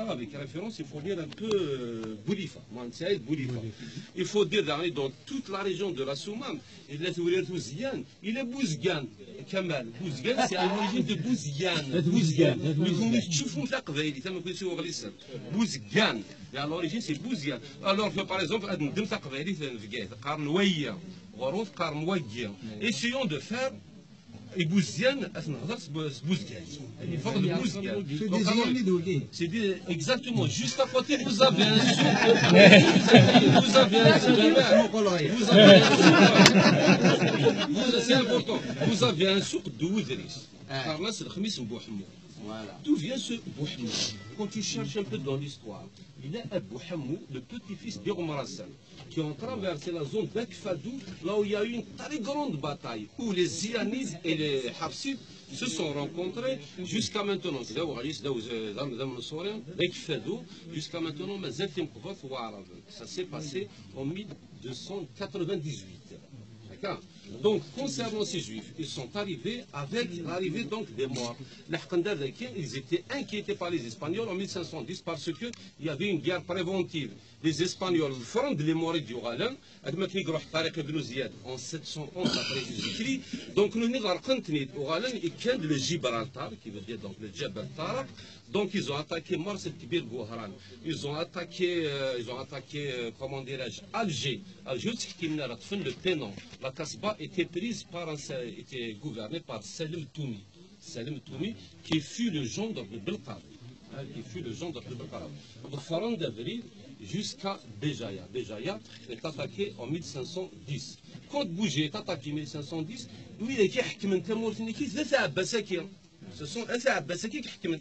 Avec référence, il faut dire un peu Boulifa. Il faut dire dans toute la région de la Soumam, il est Bouzgan. Kamal. Bouzgan, c'est à l'origine de Bouzgan. Bouzgan. À l'origine, c'est Bouzgan. Alors que par exemple, essayons de faire. Et Bouzgan, c'est exactement juste à côté, vous avez un souk. C'est important. Vous avez un souk de Oudris. D'où vient ce Bouhamou? Quand tu cherches un peu dans l'histoire, il y a un Bouhamou, le petit-fils d'Omar Hassan, qui ont traversé la zone d'Akfadou, là où il y a eu une très grande bataille, où les Zianides et les Hafsides se sont rencontrés jusqu'à maintenant. Jusqu'à maintenant, ça s'est passé en 1298. Donc, concernant ces juifs, ils sont arrivés avec l'arrivée des morts. Ils étaient inquiétés par les Espagnols en 1510 parce qu'il y avait une guerre préventive. Les Espagnols fondent les morts du Ghalan, en 711 après Jésus-Christ. Donc, nous avons au Ghalan et le Gibraltar, qui veut dire donc le Jabal Tarak. Donc, ils ont attaqué Mars Kibir Gouharan. Ils ont attaqué, comment dirais-je, Alger. Alger, le Ténan. La Kasbah était gouvernée par Salim Toumi. Salim Toumi, qui fut le gendre de Belkar. De Faran d'avril jusqu'à Béjaïa. Béjaïa est attaqué en 1510. Quand Bougé est attaqué en 1510, lui, il est qui ce sont les Abbasides qui ont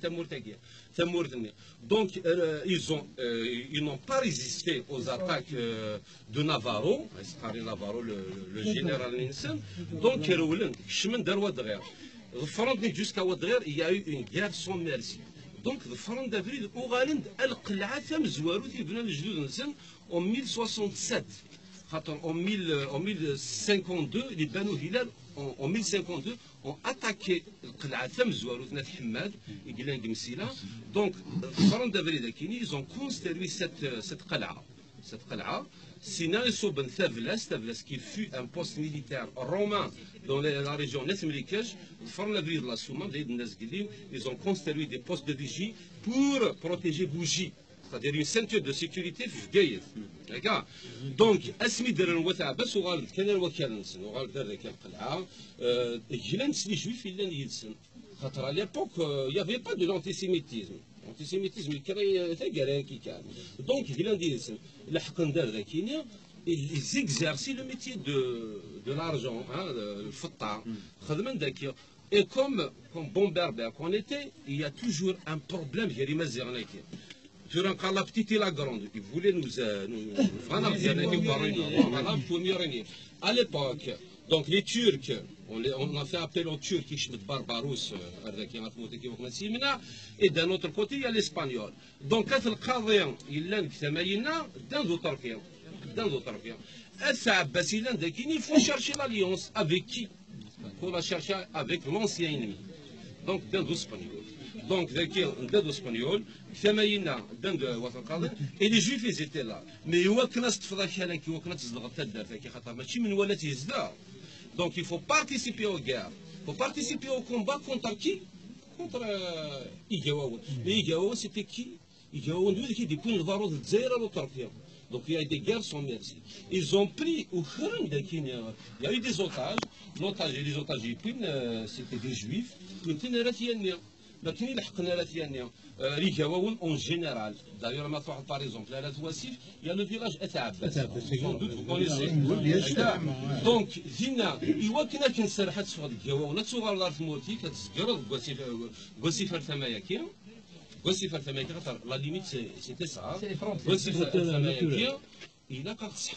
donc ils n'ont pas résisté aux attaques de Navarro, le général Ninsen. Donc jusqu'à Ouadrer, il y a eu une guerre sans merci. Donc le Front d'avril au Ghaland en 1067. En 1052, les Banu Hilal, en 1052, ont attaqué donc, ils ont construit cette qala. Qui fut un poste militaire romain dans la région Nesmelikesh, ils ont construit des postes de vigie pour protéger Bougie. C'est-à-dire une ceinture de sécurité في جيد. Donc, اسمي درن وتعبس وغالد كان الوكالة نسن وغالد ذلك القلعة جيلان سلي جويف إلا يدسن خاطر à l'époque il n'y avait pas de l'antisémitisme. L'antisémitisme كان ثقرا كي كان. Donc جيلان يدسن لحقن دار ذاكينيا ils exerçaient le métier de l'argent, le fata. خدمن ذاك. Et comme bon berbère qu'on était, il y a toujours un problème. Il y a des mazernes qui Durant la petite et la grande, ils voulaient nous à l'époque, donc les Turcs, on a fait appel aux Turcs qui sont barbarouses, et d'un autre côté, il y a l'Espagnol. Donc, quand le Qadien, il a d'un autre il faut chercher l'alliance avec qui? Il faut la chercher avec l'ancien ennemi. Donc, d'un Espagnol. Donc, d'un Espagnol, et les Juifs, ils étaient là. Mais donc, il faut participer aux guerres. Il faut participer au combat contre qui? Contre Igawaoun. Mais Igawaoun, c'était qui? Igawaoun, qui dit donc il y a eu des guerres sans merci. Ils ont pris au Khan, il y a eu des otages. Les otages, c'était des Juifs. En général, d'ailleurs, par exemple, à la Touassif, il y a le village Etaabas. Sans doute, vous connaissez. Donc, Zina, il y a qui s'est arrêté sur le Gawa, on a souvent l'arthmotique, la limite, c'était ça. Il a qu'à se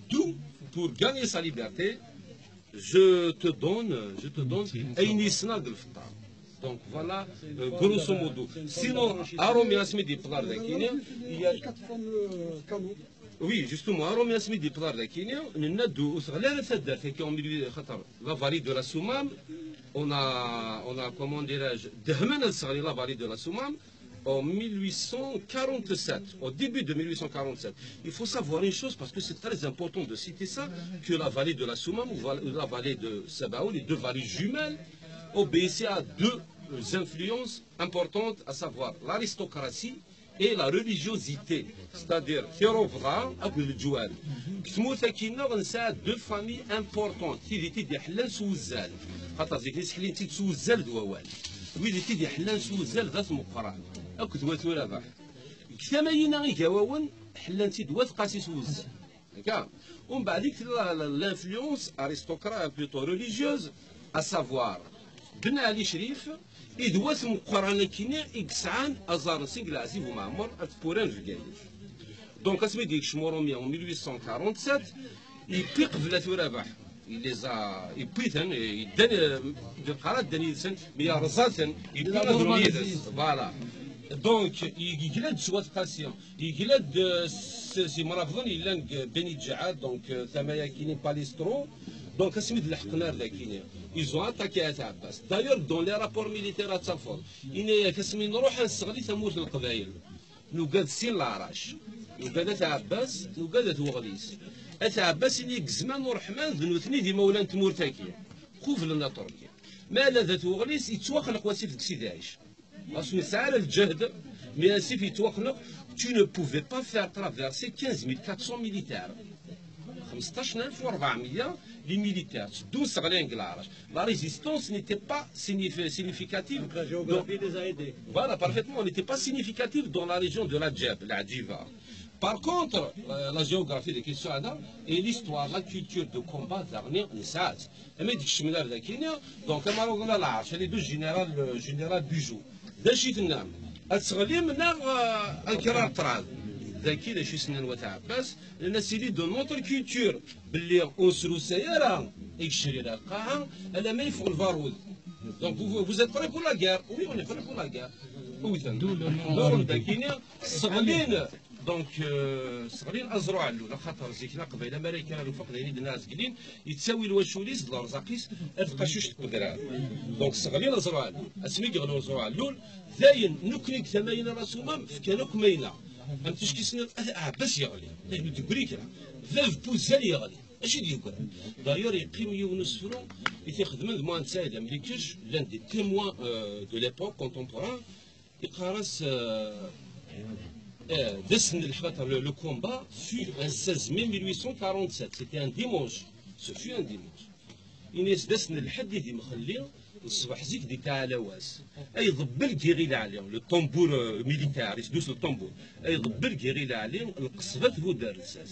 d'où, pour gagner sa liberté, je te donne un isnad al ftar. Donc voilà, grosso modo. Sinon, Aromi Asmi di Plar de Kenya, il y a 4 femmes oui, justement, Aromi Asmi di Plar de Kenya, il y a deux, la vallée de la Soumam, on a comment dirais-je, Dehmana Sari, la vallée de la Soumam, en 1847, au début de 1847. Il faut savoir une chose, parce que c'est très important de citer ça, que la vallée de la Soumam ou la vallée de Sabaou, les deux vallées jumelles, obéissaient à deux influences importantes, à savoir l'aristocratie et la religiosité, c'est-à-dire Thirovra et le Djoual. كتموت كينا غنساع deux familles importantes qui étaient des حلال سوزال خاطر زيك اللي سحلين تي سوزال دوال ويدي تي دي حلال سوزال ذات مقران اكو دوات ولا باح كثماينا غي كواون حلان تي دوات قاسي سوزال هكا ومن بعد ديك لانفلونس ارستقراط بلوتو ريليجيوز à savoir بن علي شريف إدوات مقرانة كينا إكسعان أزار سنقل عزيز ومعمر أتبوران في جايز دونك اسمي ديك شموروميا en 1847 يبيق في ثلاث رباح إليزا يبيتن يدن القرارات داني سن ميا رزاتن يبيق درونيدس فوالا دونك يجلد سوات قاسيون يجلد سي مرافضون يلان بني جعاد دونك ثمايا كيني باليسترو دونك اسمي الحقنار ذاكيني ils ont attaqué à Abbas. D'ailleurs, dans les rapports militaires à Tzafon, il y a كسمي نروح نستغلي ثموت القبائل. نوقاد سين العراش. نوقاد عباس، نوقاد وغليس. عباس اللي كزمان ورحمن ذنوثني دي مولان تمورتاكيا. خوف لنا تركيا. ما ذات وغليس يتوخلق وسيف سيدي عيش. Parce que ça a le djihad, mais si tu ne pouvais pas faire traverser 15 400 militaires. 15,400 les militaires. La résistance n'était pas significative. Donc la géographie les a aidés. Voilà, parfaitement. On n'était pas significative dans la région de la Djeb, la Djiva. Par contre, la géographie des questions et l'histoire, la culture de combat d'Arnir, donc, les deux général Bijou. دشيتنا أتغلي منا الكرار طراد ذاكي داشي سنان وتعباس لأن سيدي دو نوتر كولتور باللي أسرو سيارة يكشري لها القاعة ألا ما يفوق البارود دونك vous êtes prêts pour la guerre oui on est prêts pour la guerre دور ذاكينا صغلين دونك صغلين أزرع له خاطر زيكنا قبيله مرايكان الوفق دايرين الناس قلين يتساوي الواشوليس د الرزاقيس اتقاشوش تقدرها دونك صغلين أزرع له اسمي قالوا أزرع له ذاين نكنيك ثماين راسومام فكانوك مينا أم تشكي سنة عباس يغلي لأنه تقريك ذاف بوزال يغلي اش يدير دايور يقيم يونس فرو يتخدم المهندس سعيد امريكاش لان دي تيموان دو ليبوك كونتمبوران يقارس le combat fut un 16 mai 1847, c'était un dimanche, ce fut un dimanche. إنيس دسن الحد يدي مخليه الصباح زيك دي تاع لواس أي ضبل كيغيل عليهم لو طنبور ميليتار يسدوس الطنبور أي ضبل كيغيل عليهم القصبات هو دار الساس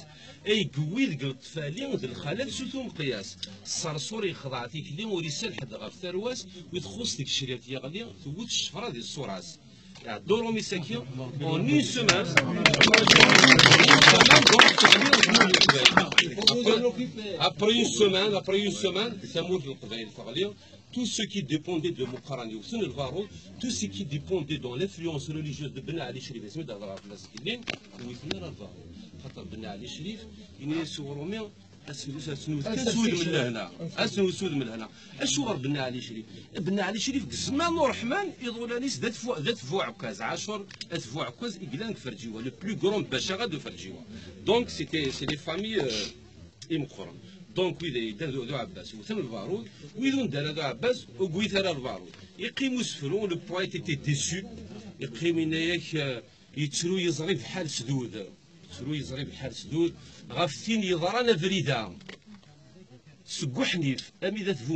أي قويل قل الطفالين ذي الخلال سوتهم قياس الصرصور يخضعتيك لي وريسال حد غير ثرواس ويتخص ديك الشريات يغلي ثوت الشفرة ديال الصراس دورو مساكين en une semaine après une semaine ثمود القبائل الفغلية tout ce qui dépendait de Moukarani ou Sun el-Varou, tout ce qui dépendait dans l'influence religieuse de Ben Ali Shrif, اسمه ده ضرب الناس كلين ويثمر الفارو خاطر بن علي شريف إني سوروميا اسود من هنا اسود من هنا اشو بن علي شريف بن علي شريف زمان ورحمن يضولانيس ذات فوع عكاز 10 ذات فوع عكاز إقلان فرجيوا لو بلو غرون باشا دو فرجيوا دونك سي دي فامي مقرن دونك ويدا داروا عباس وثم البارود ويدون داروا عباس وقويت على البارود يقيموا سفرون لو بويت تي ديسو يقيم ياك يتسرو يزري بحال سدود يتسرو يزري بحال سدود غافتين يضرانا فريدا سكو حنيف امي ذات فو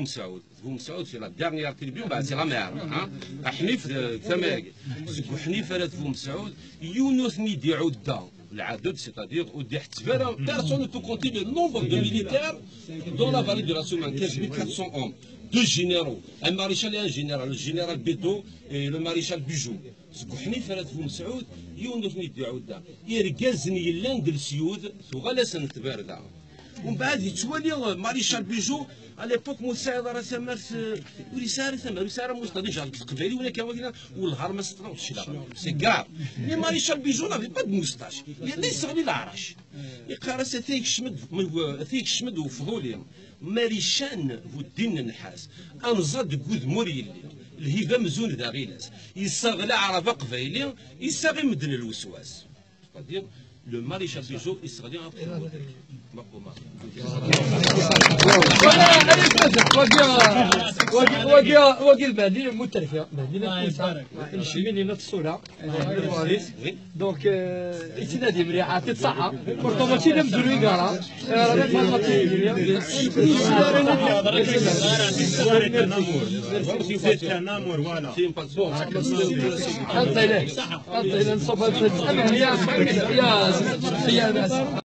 مسعود في لا ديرنيير تريبيون بعد سي لا مير حنيف ثماك سكو حنيف لا فو مسعود يونس نيدي عوده العدد سيتادير ودي احتفال بيرسون تو كونتي لو نومبر دو ميليتير دون لا فالي دو لا سومان 15400 hommes deux généraux un maréchal et un général le général Beto et le maréchal Bijou سكو حنيف لا فو مسعود يونس نيدي عوده يركزني يلان دل سيود ثغالا سنت بارده ومن بعد يتولي ماريشال بيجو على ليبوك مساعد راه سمارت ولي ساري ثما سارة مستدي جا القبالي ولا كان والهار ما سطنا شي لا سي كاع مي ماريشال بيجو نافي با دو موستاش يعني يصغلي العرش يقرا ثيك شمد وفضولي ماريشان ودين النحاس انزاد كود موريلي الهيفا مزون دا غيلاس يصغلي عربه قبايلي يصغي مدن الوسواس c'est-à-dire le maréchal Bigot israélien a pris واقي المدينه المترفه مدينه الشماليه الصوره دونك تنادي مليحه تتصحى مرتبطه لا مديرين كاع راه